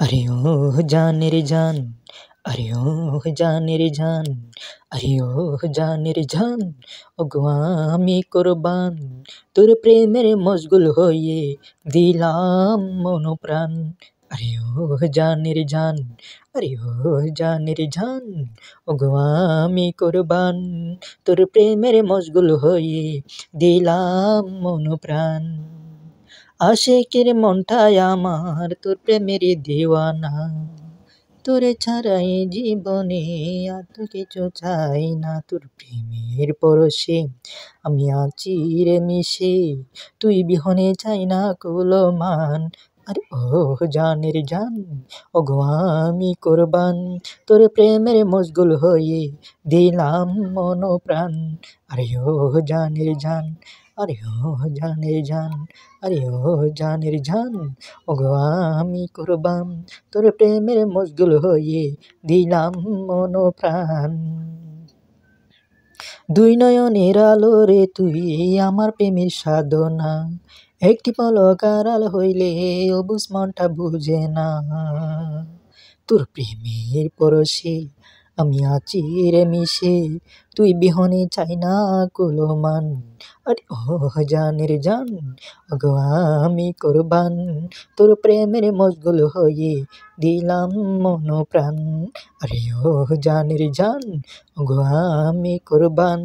अरे ओ जान रे जान, अरे ओ जान रे जान, अरे ओ जान रे जान, ওগো আমি কোরবান তোর প্রেমের মশগুল হয়ে দিলাম মন প্রাণ। আরে ও জান রে জান, আরে ও জান রে জান, ওগো আমি কোরবান তোর প্রেমের মশগুল হয়ে দিলাম মন প্রাণ। আশিকের মনটাই আমার তোর প্রেমেরই দিওয়ানা, তোরে ছাড়াই জীবনে আর তো কিছু চাই না। তোর প্রেমের পরশে আমি আছি রে মিশে, তুই বিহনে চাই না কুলো মান। আরে ও জানের জান, ওগো আমি কোরবান তোর প্রেমের মশগুল হয়ে দিলাম মন প্রাণ। আরে ও জানের জান, আরে ও জানের জান, আরে ও জানের জান, ওগো আমি কোরবান তোর প্রেমের মশগুল হয়ে দিলাম মন প্রাণ। দুই নয়নের আলো রে তুই আমার প্রেমের সাধনা, একটি পলক আড়াল হইলে অবুঝ মনটা বুঝে না। তোর প্রেমের পরশে আমি আছি রে মিশে, তুই বিহনে চাই না কুলো মান। আরে ও জানের জান, ওগো আমি কোরবান তোর প্রেমের মশগুল হয়ে দিলাম মন প্রাণ। আরে ও জানের জান, ওগো আমি কোরবান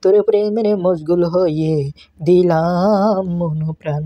তোর প্রেমের মশগুল হয়ে দিলাম মন প্রাণ।